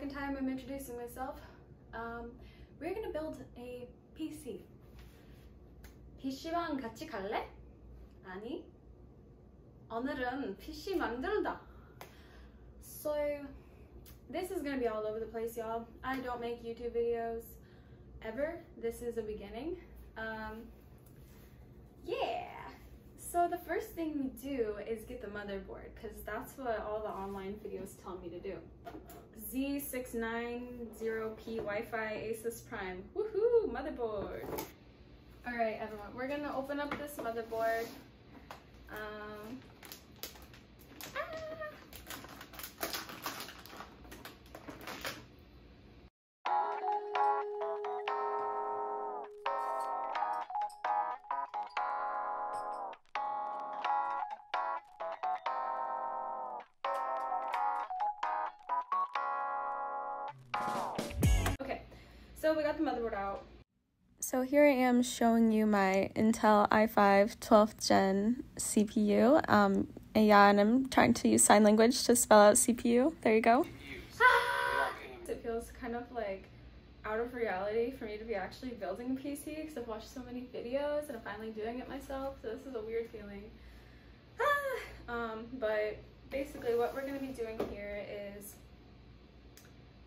second time I'm introducing myself. We're gonna build a PC. PC방 같이 갈래? 아니, 오늘은 PC 만들다. So, this is gonna be all over the place, y'all. I don't make YouTube videos ever. This is a beginning. Yeah. So the first thing we do is get the motherboard, because that's what all the online videos tell me to do. Z690P Wi-Fi ASUS Prime. Woohoo! Motherboard. Alright everyone, we're gonna open up this motherboard. Okay, so we got the motherboard out. So here I am showing you my Intel i5 12th gen CPU. And I'm trying to use sign language to spell out CPU. There you go. It feels kind of like out of reality for me to be actually building a PC, because I've watched so many videos and I'm finally doing it myself, so this is a weird feeling. But basically what we're going to be doing here is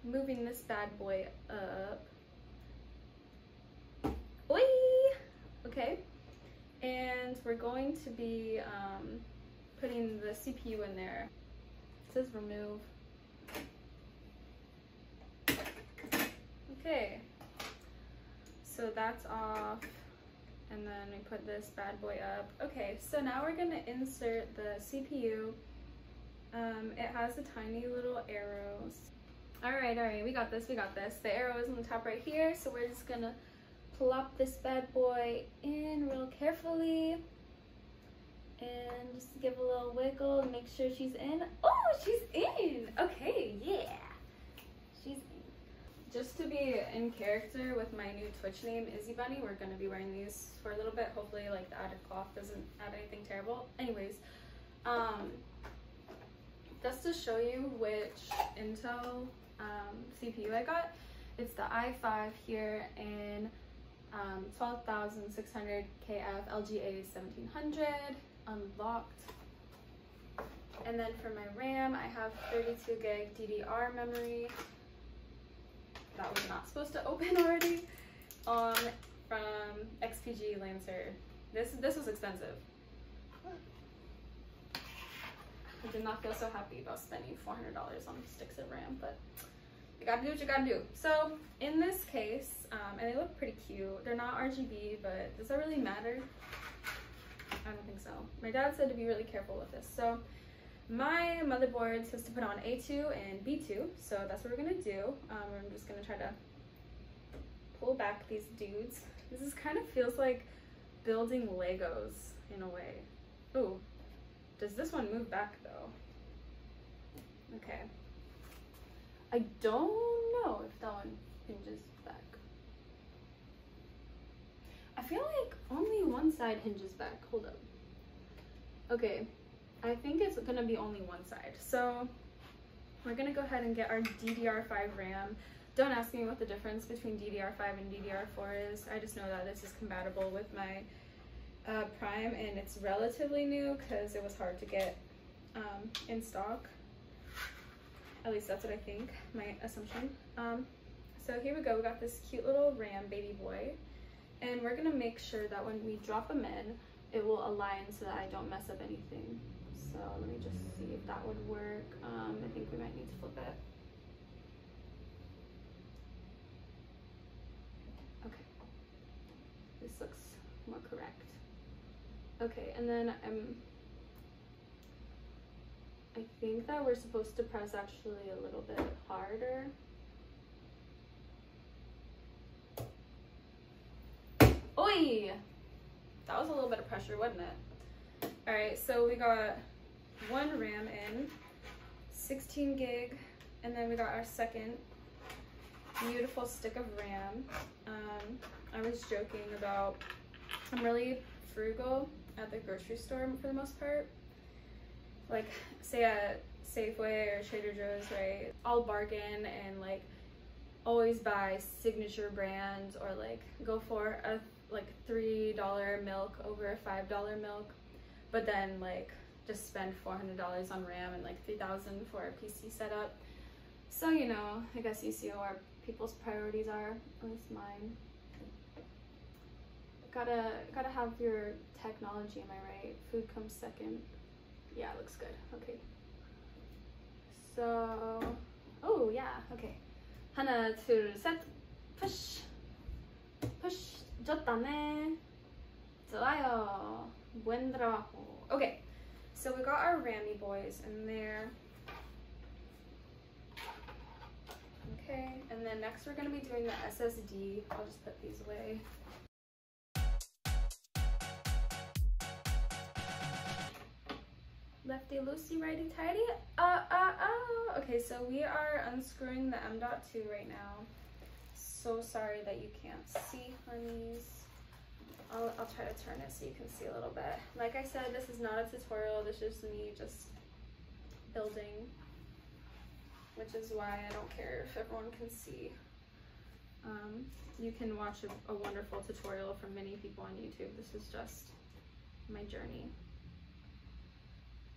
moving this bad boy up. Oi! Okay, and we're going to be putting the CPU in there. It says remove. Okay, so that's off, and then we put this bad boy up. Okay, so now we're gonna insert the CPU. It has the tiny little arrows. Alright, we got this, The arrow is on the top right here, so we're just gonna plop this bad boy in real carefully and just give a little wiggle and make sure she's in. Oh, she's in! Okay, yeah, she's in. Just to be in character with my new Twitch name, Izzy Bunny, we're gonna be wearing these for a little bit. Hopefully, like, the added cloth doesn't add anything terrible. Anyways, just to show you which Intel CPU I got. It's the i5 here in 12,600 KF LGA 1700 unlocked. And then for my RAM, I have 32 gig DDR memory. That was not supposed to open already. From XPG Lancer. This was expensive. I did not feel so happy about spending $400 on sticks of RAM, but you gotta do what you gotta do. So in this case, and they look pretty cute. They're not RGB, but does that really matter? I don't think so. My dad said to be really careful with this. So my motherboard says to put on A2 and B2, so that's what we're gonna do. I'm just gonna try to pull back these dudes. This is kind of feels like building Legos in a way. Ooh, does this one move back though? Okay. I don't know if that one hinges back. I feel like only one side hinges back. Hold up. Okay, I think it's gonna be only one side. So we're gonna go ahead and get our DDR5 RAM. Don't ask me what the difference between DDR5 and DDR4 is. I just know that this is compatible with my Prime, and it's relatively new because it was hard to get in stock. At least that's what I think, my assumption. So here we go, we got this cute little RAM baby boy, and we're gonna make sure that when we drop them in, it will align so that I don't mess up anything. So let me just see if that would work. I think we might need to flip it. Okay, this looks more correct. Okay, and then I think that we're supposed to press actually a little bit harder. Oi! That was a little bit of pressure, wasn't it? Alright, so we got one RAM in, 16 gig, and then we got our second beautiful stick of RAM. I was joking about, I'm really frugal at the grocery store for the most part. Like, say at Safeway or Trader Joe's, right? I'll bargain and like always buy signature brands, or like go for a like $3 milk over a $5 milk, but then like just spend $400 on RAM and like $3,000 for a PC setup. So, you know, I guess you see where people's priorities are, at least mine. Gotta have your technology, am I right? Food comes second. Yeah, it looks good. Okay. So, oh yeah, okay. 하나, 둘, 셋. Push. Push. 좋다네. 좋아요. Buen trabajo. Okay, so we got our Rammy boys in there. Okay, and then next we're gonna be doing the SSD. I'll just put these away. Lefty loosey, righty tighty. Okay, so we are unscrewing the M.2 right now. So sorry that you can't see, honeys. I'll try to turn it so you can see a little bit. Like I said, this is not a tutorial. This is me just building, which is why I don't care if everyone can see. You can watch a wonderful tutorial from many people on YouTube. This is just my journey.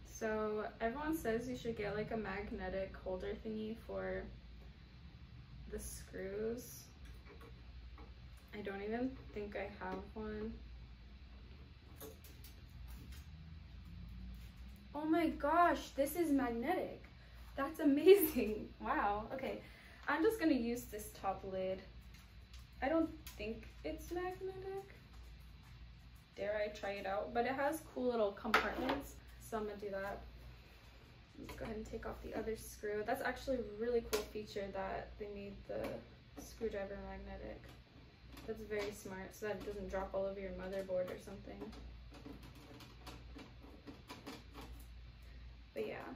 So everyone says you should get like a magnetic holder thingy for the screws. I don't even think I have one. Oh my gosh, this is magnetic. That's amazing. Wow, okay. I'm just gonna use this top lid. I don't think it's magnetic. Dare I try it out? But it has cool little compartments. So I'm gonna do that. Let's go ahead and take off the other screw. That's actually a really cool feature that they made the screwdriver magnetic. That's very smart, so that it doesn't drop all over your motherboard or something. But yeah.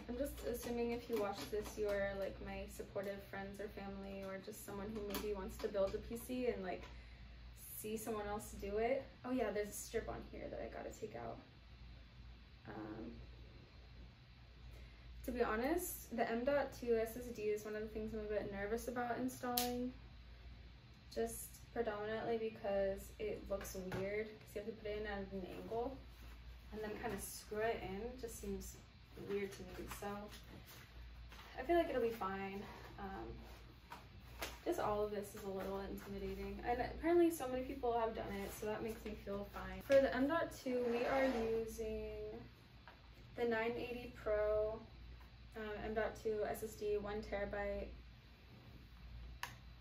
I'm just assuming if you watch this, you are like my supportive friends or family, or just someone who maybe wants to build a PC and like see someone else do it. Oh yeah, there's a strip on here that I gotta take out. To be honest, the M.2 SSD is one of the things I'm a bit nervous about installing, just predominantly because it looks weird, because you have to put it in at an angle and then kind of screw it in. It just seems weird to me, so I feel like it'll be fine. Just all of this is a little intimidating, and apparently so many people have done it, so that makes me feel fine. For the M.2, we are using the 980 Pro M.2 SSD, 1 terabyte.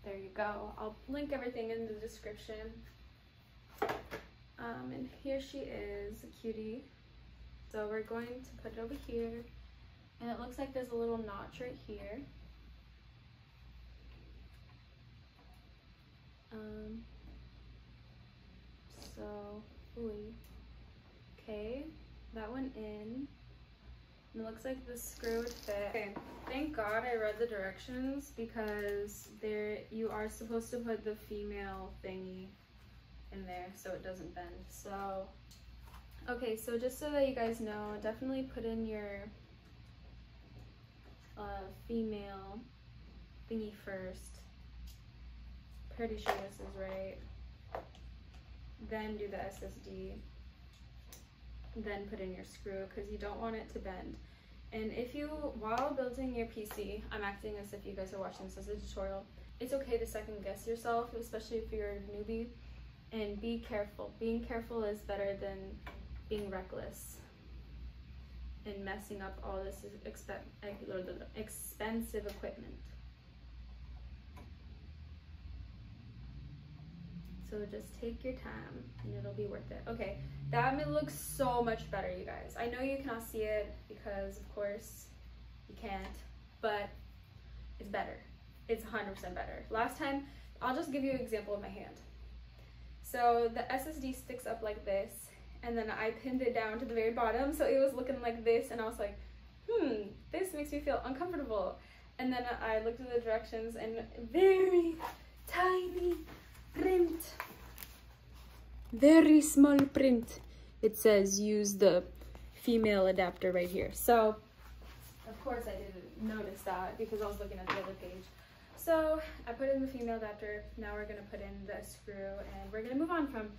There you go. I'll link everything in the description. And here she is, a cutie. So we're going to put it over here, and it looks like there's a little notch right here. Okay, that went in. And it looks like the screw would fit. Okay, thank God I read the directions, because you are supposed to put the female thingy in there so it doesn't bend. So, okay, so just so that you guys know, definitely put in your female thingy first. Pretty sure this is right. Then do the SSD. Then put in your screw, because you don't want it to bend. And if you, while building your PC, I'm acting as if you guys are watching this as a tutorial, it's okay to second guess yourself, especially if you're a newbie, and be careful. Being careful is better than being reckless and messing up all this expensive equipment. So just take your time and it'll be worth it. Okay, that looks so much better, you guys. I know you cannot see it because of course you can't, but it's better. It's 100% better. Last time, I'll just give you an example of my hand. So the SSD sticks up like this, and then I pinned it down to the very bottom, so it was looking like this, and I was like, this makes me feel uncomfortable. And then I looked at the directions, and very tiny print, very small print, it says use the female adapter right here. So of course I didn't notice that because I was looking at the other page. So I put in the female adapter. Now we're gonna put in the screw and we're gonna move on from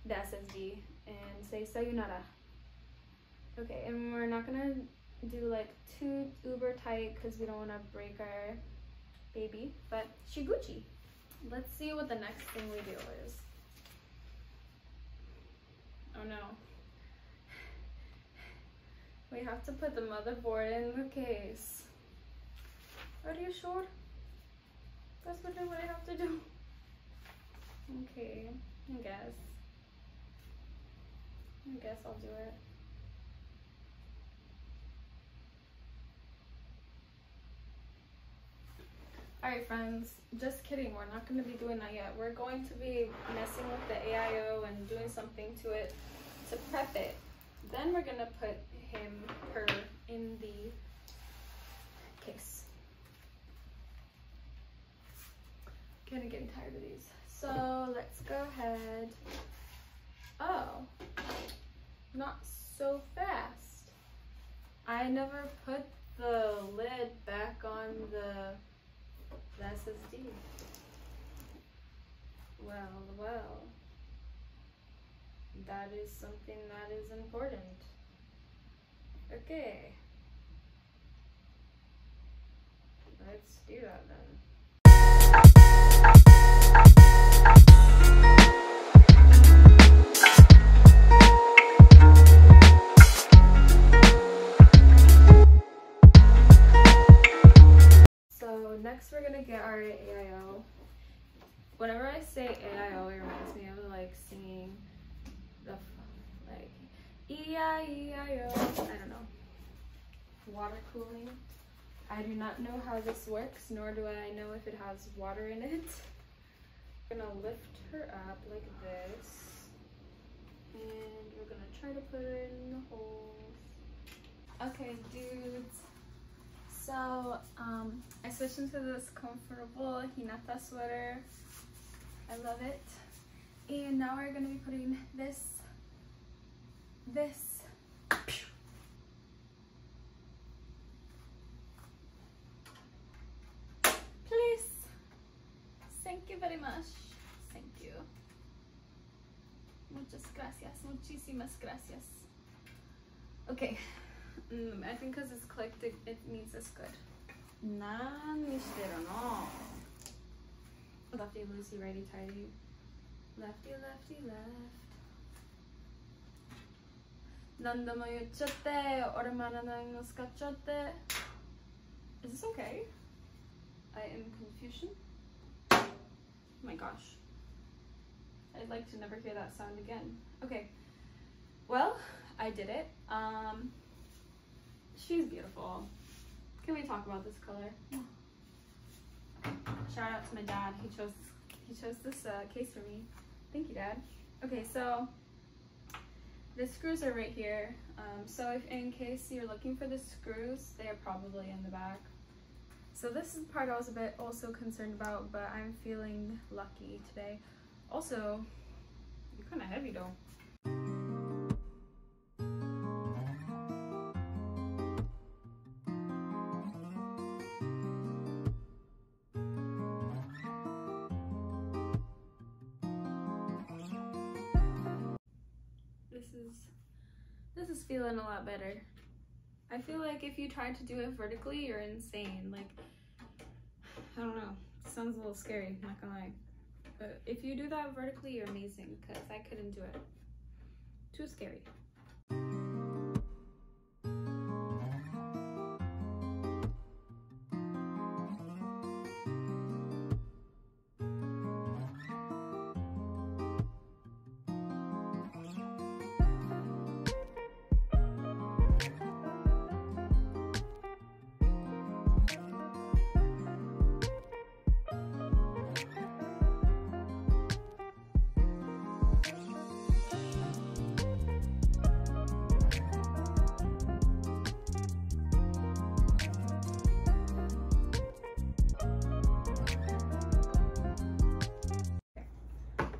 the SSD and say sayonara. Okay, and we're not gonna do like too uber tight because we don't want to break our baby, but she Gucci. Let's see what the next thing we do is. Oh no. We have to put the motherboard in the case. Are you sure? That's what I have to do. Okay, I guess I'll do it. Alright friends, just kidding, we're not going to be doing that yet. We're going to be messing with the AIO and doing something to it to prep it. Then we're going to put her in the case. Kind of getting tired of these. So let's go ahead. Oh, not so fast. I never put the lid back on the SSD. Well, that is something that is important. Okay, let's do that then. So next we're gonna get our AIO. Whenever I say AIO, it reminds me of like singing the like E-I-E-I-O. I don't know. Water cooling. I do not know how this works, nor do I know if it has water in it. I'm gonna lift her up like this, and we're gonna try to put her in the holes. Okay, dudes. So I switched into this comfortable Hinata sweater. I love it. And now we're gonna be putting this. Please. Thank you very much. Thank you. Muchas gracias. Muchísimas gracias. Okay. I think because it's clicked, it means it's good. Lefty, loosey, righty, tighty. Lefty, lefty, left. 何度も言っちゃって、俺まだ何も使っちゃって。Is this okay? I am confusion. Oh my gosh. I'd like to never hear that sound again. Okay. Well, I did it. She's beautiful. Can we talk about this color? Shout out to my dad. He chose this case for me. Thank you, Dad. Okay, so the screws are right here. So if in case you're looking for the screws, they are probably in the back. So this is the part I was a bit also concerned about, but I'm feeling lucky today. Also, you're kind of heavy though. This is feeling a lot better. I feel like if you try to do it vertically, you're insane. Like, I don't know, it sounds a little scary, not gonna lie. But if you do that vertically, you're amazing, because I couldn't do it. Too scary.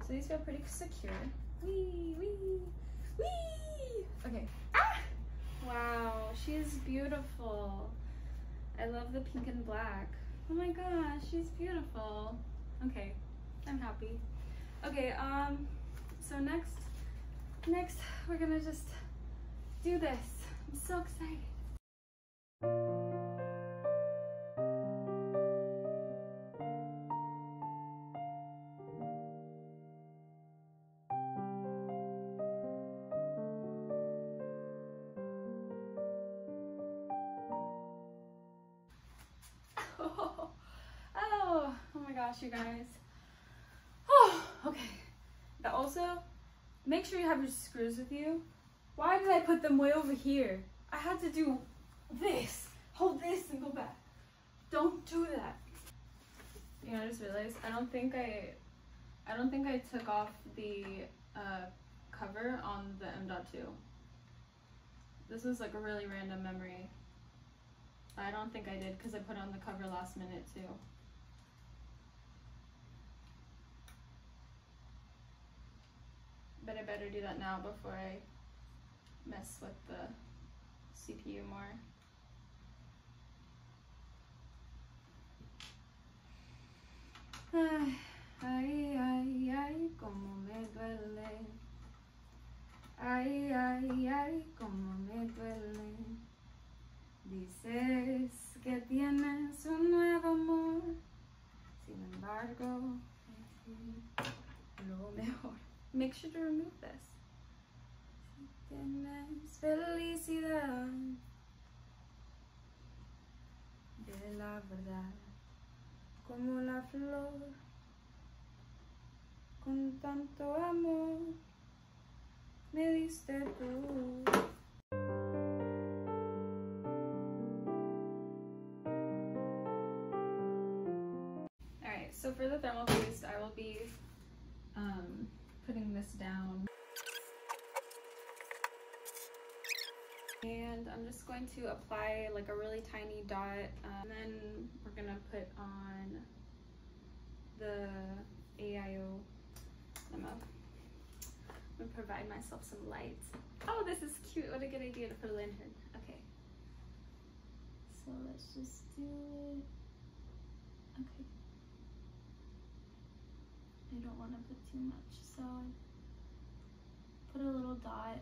These feel pretty secure. Wee, wee, wee. Okay. Ah! Wow, she's beautiful. I love the pink and black. Oh my gosh, she's beautiful. Okay, I'm happy. Okay, so next we're gonna just do this. I'm so excited. Oh my gosh, you guys. Oh, okay. But also, make sure you have your screws with you. Why did I put them way over here? I had to do this. Hold this and go back. Don't do that. You know, I just realized I don't think I took off the cover on the M.2. This was like a really random memory. I don't think I did because I put on the cover last minute too. But I better do that now before I mess with the CPU more. Ay, ay, ay, ay, como me duele. Ay, ay, ay, como me duele. Dices que tienes un nuevo amor. Sin embargo, lo mejor. Make sure to remove this. Si tienes felicidad de la verdad, como la flor, con tanto amor, me diste tú. Alright, so for the thermal paste, I will be putting this down. And I'm just going to apply like a really tiny dot, and then we're gonna put on the AIO. I'm gonna provide myself some light. Oh, this is cute. What a good idea to put a lantern. Okay. So let's just do it. Okay. I don't want to put too much, so put a little dot,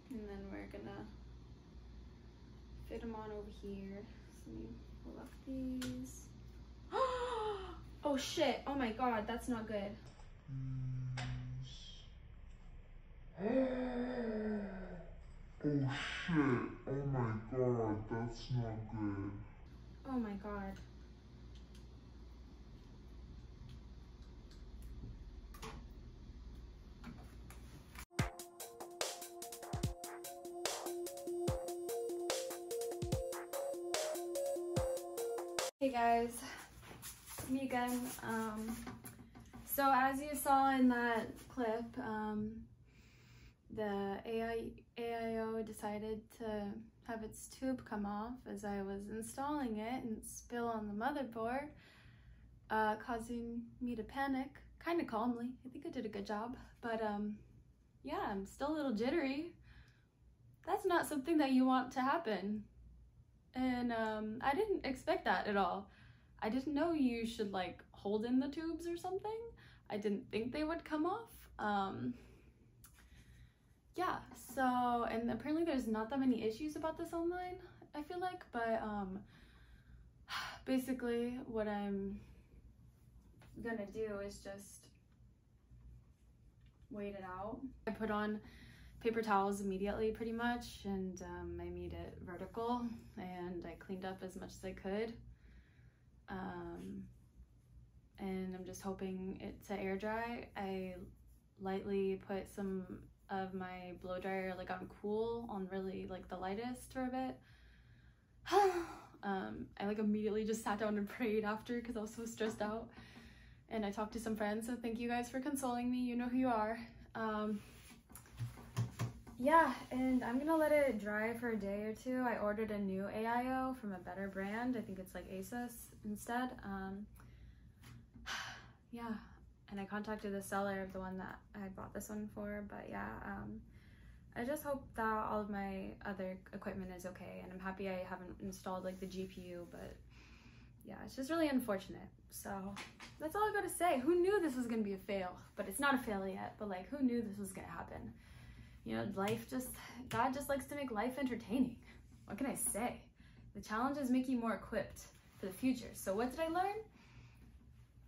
and then we're gonna fit them on over here. So let me pull up these. Oh shit! Oh my god, that's not good. Oh shit! Oh my god, that's not good. Oh my god. Hey guys, it's me again. So as you saw in that clip, the AIO decided to have its tube come off as I was installing it and spill on the motherboard, causing me to panic, kind of calmly. I think I did a good job, but yeah, I'm still a little jittery. That's not something that you want to happen. And I didn't expect that at all. I didn't know you should like hold in the tubes or something. I didn't think they would come off. Yeah, so, and apparently there's not that many issues about this online, I feel like, but basically what I'm gonna do is just wait it out. I put on paper towels immediately pretty much, and I made it vertical and I cleaned up as much as I could, and I'm just hoping it to air dry. I lightly put some of my blow dryer like on cool, on really like the lightest for a bit. I like immediately just sat down and prayed after because I was so stressed out, and I talked to some friends, so thank you guys for consoling me. You know who you are. Yeah, and I'm gonna let it dry for a day or two. I ordered a new AIO from a better brand. I think it's like ASUS instead. Yeah, and I contacted the seller of the one that I bought this one for, but yeah, I just hope that all of my other equipment is okay, and I'm happy I haven't installed like the GPU, but yeah, it's just really unfortunate. So that's all I gotta say. Who knew this was gonna be a fail? But it's not a fail yet, but like, who knew this was gonna happen? You know, God just likes to make life entertaining. What can I say? The challenges make you more equipped for the future. So what did I learn?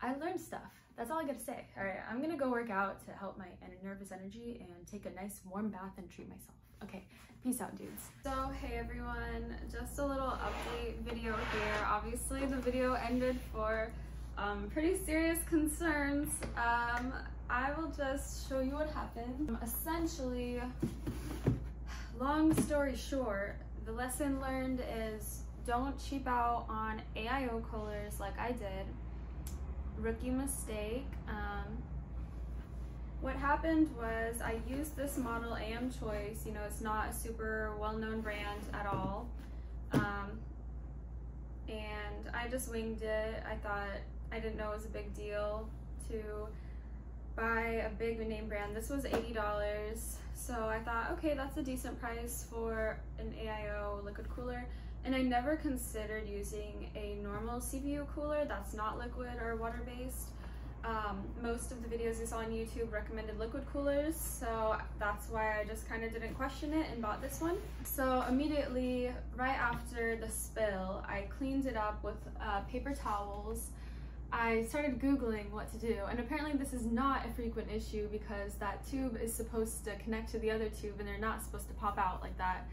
I learned stuff. That's all I gotta say. All right, I'm gonna go work out to help my nervous energy and take a nice warm bath and treat myself. Okay, peace out, dudes. So, hey everyone, just a little update video here. Obviously, the video ended for pretty serious concerns. I will just show you what happened. Essentially, long story short, the lesson learned is don't cheap out on AIO coolers like I did. Rookie mistake. What happened was I used this model AM Choice. You know, it's not a super well-known brand at all. And I just winged it. I didn't know it was a big deal to buy a big name brand. This was $80. So I thought, okay, that's a decent price for an AIO liquid cooler. And I never considered using a normal CPU cooler that's not liquid or water-based. Most of the videos I saw on YouTube recommended liquid coolers, so that's why I just kind of didn't question it and bought this one. So immediately, right after the spill, I cleaned it up with paper towels. I started Googling what to do, and apparently this is not a frequent issue because that tube is supposed to connect to the other tube and they're not supposed to pop out like that.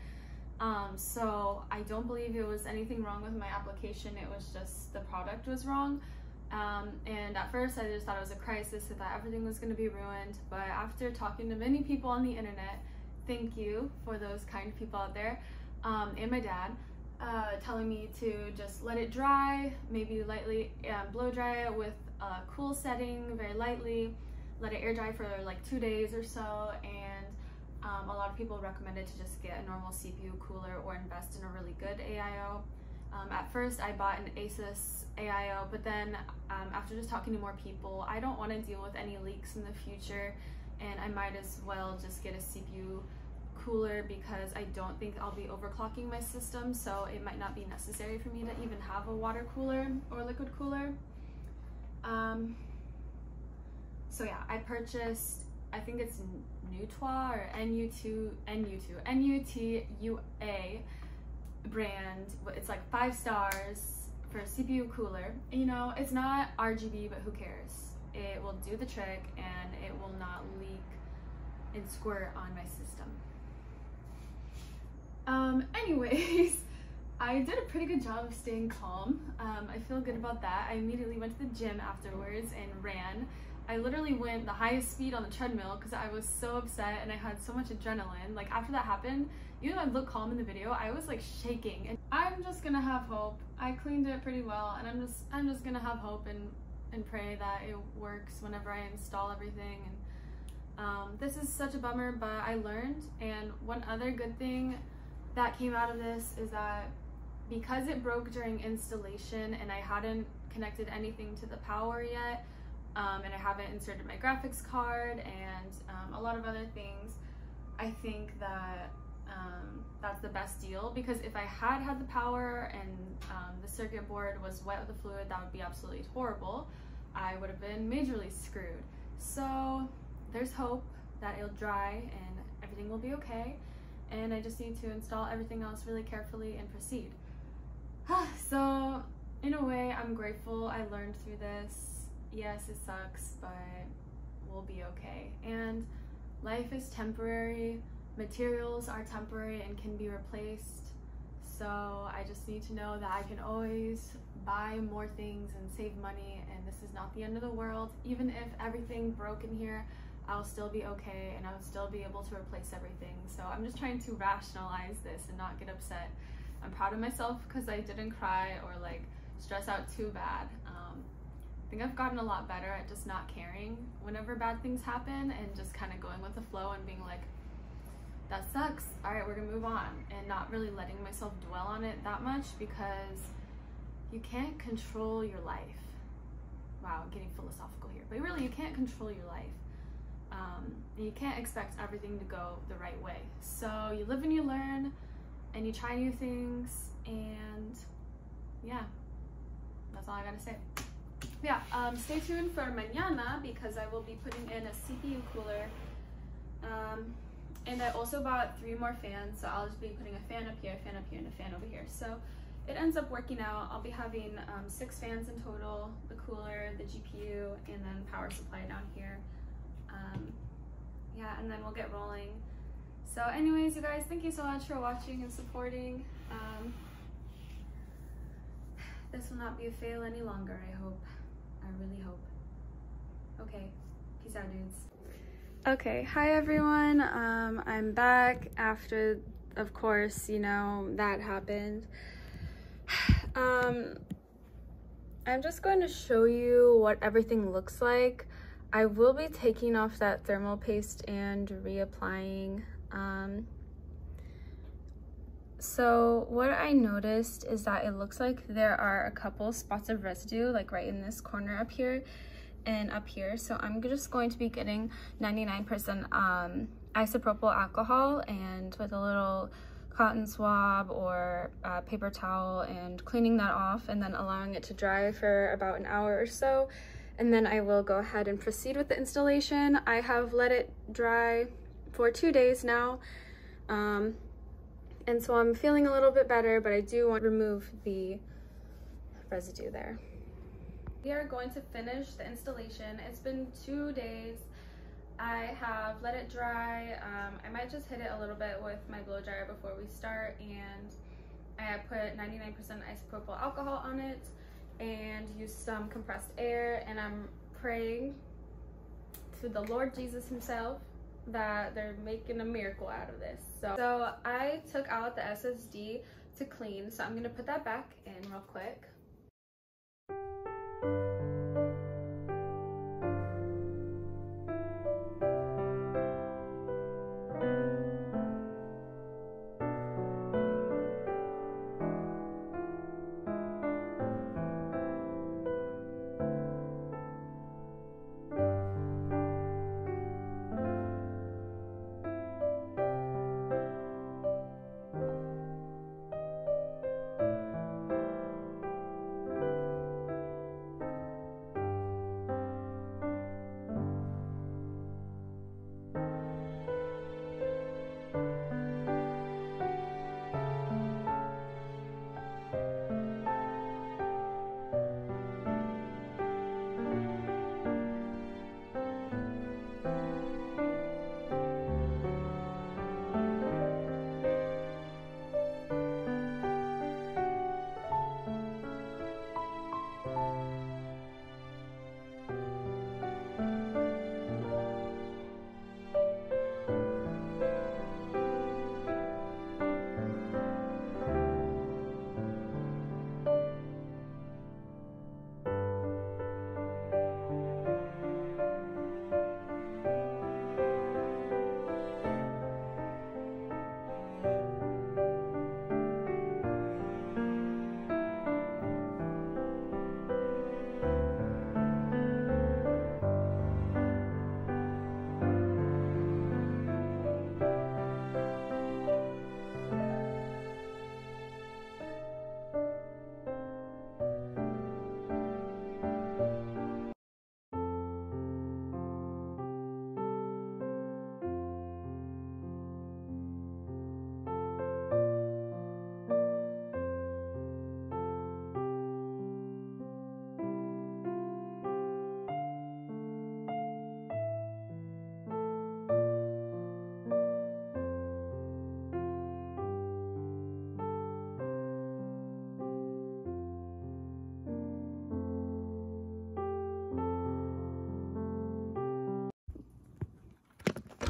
So I don't believe it was anything wrong with my application, it was just the product was wrong. And at first I just thought it was a crisis, I thought everything was going to be ruined, but after talking to many people on the internet, thank you for those kind people out there, and my dad, telling me to just let it dry, maybe lightly blow dry it with a cool setting very lightly, let it air dry for like 2 days or so, and a lot of people recommended to just get a normal CPU cooler or invest in a really good AIO. At first I bought an ASUS AIO, but then after just talking to more people, I don't want to deal with any leaks in the future, and I might as well just get a CPU cooler because I don't think I'll be overclocking my system, so it might not be necessary for me to even have a water cooler or liquid cooler. So yeah, I purchased, I think it's Noctua or N-U-T-U-A brand. It's like 5 stars for a CPU cooler. You know, it's not RGB, but who cares? It will do the trick and it will not leak and squirt on my system. Anyways, I did a pretty good job of staying calm. I feel good about that. I immediately went to the gym afterwards and ran. I literally went the highest speed on the treadmill because I was so upset and I had so much adrenaline. Like after that happened, even though I looked calm in the video, I was like shaking. And I'm just gonna have hope. I cleaned it pretty well, and I'm just gonna have hope and pray that it works whenever I install everything. And this is such a bummer, but I learned. And one other good thing that came out of this is that because it broke during installation and I hadn't connected anything to the power yet, and I haven't inserted my graphics card and a lot of other things, I think that that's the best deal, because if I had the power and the circuit board was wet with the fluid, that would be absolutely horrible. I would have been majorly screwed. So there's hope that it'll dry and everything will be okay, and I just need to install everything else really carefully and proceed. So in a way, I'm grateful I learned through this. Yes, it sucks, but we'll be okay. And life is temporary, materials are temporary and can be replaced. So I just need to know that I can always buy more things and save money, and this is not the end of the world. Even if everything broke in here, I'll still be okay and I'll still be able to replace everything. So I'm just trying to rationalize this and not get upset. I'm proud of myself because I didn't cry or like stress out too bad. I think I've gotten a lot better at just not caring whenever bad things happen and just kind of going with the flow and being like, that sucks, all right, we're gonna move on, and not really letting myself dwell on it that much, because you can't control your life. Wow, I'm getting philosophical here, but really you can't control your life. And you can't expect everything to go the right way. So you live and you learn, and you try new things, and yeah, that's all I gotta say. Yeah, stay tuned for mañana because I will be putting in a CPU cooler. And I also bought 3 more fans, so I'll just be putting a fan up here, a fan up here, and a fan over here. So it ends up working out. I'll be having 6 fans in total, the cooler, the GPU, and then power supply down here. Yeah, and then we'll get rolling. So anyways, you guys, thank you so much for watching and supporting. This will not be a fail any longer, I hope. I really hope. Okay, peace out, dudes. Okay, hi everyone. I'm back after, of course, you know, that happened. I'm just going to show you what everything looks like. I will be taking off that thermal paste and reapplying. So what I noticed is that it looks like there are a couple spots of residue, like right in this corner up here and up here. So I'm just going to be getting 99% isopropyl alcohol and with a little cotton swab or paper towel and cleaning that off and then allowing it to dry for about an hour or so. And then I will go ahead and proceed with the installation. I have let it dry for 2 days now. And so I'm feeling a little bit better, but I do want to remove the residue there. We are going to finish the installation. It's been 2 days. I have let it dry. I might just hit it a little bit with my blow dryer before we start, and I have put 99% isopropyl alcohol on it and used some compressed air, and I'm praying to the Lord Jesus himself that they're making a miracle out of this. So I took out the SSD to clean, so I'm gonna put that back in real quick.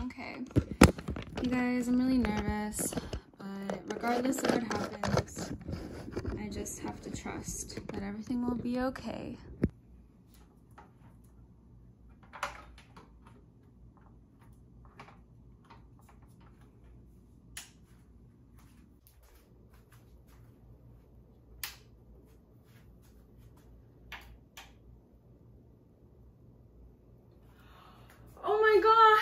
Okay, you guys, I'm really nervous, but regardless of what happens, I just have to trust that everything will be okay. Oh my god!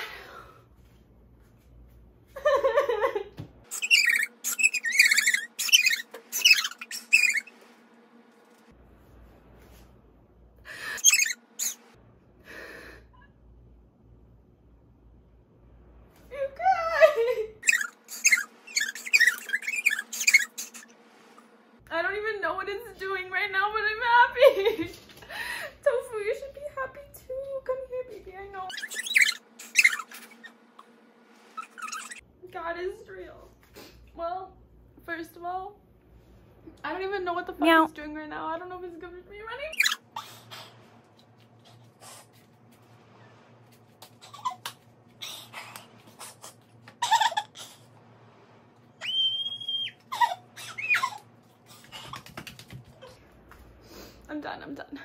I don't even know what the fuck Meow. it's doing right now. I don't know if it's gonna be running. I'm done.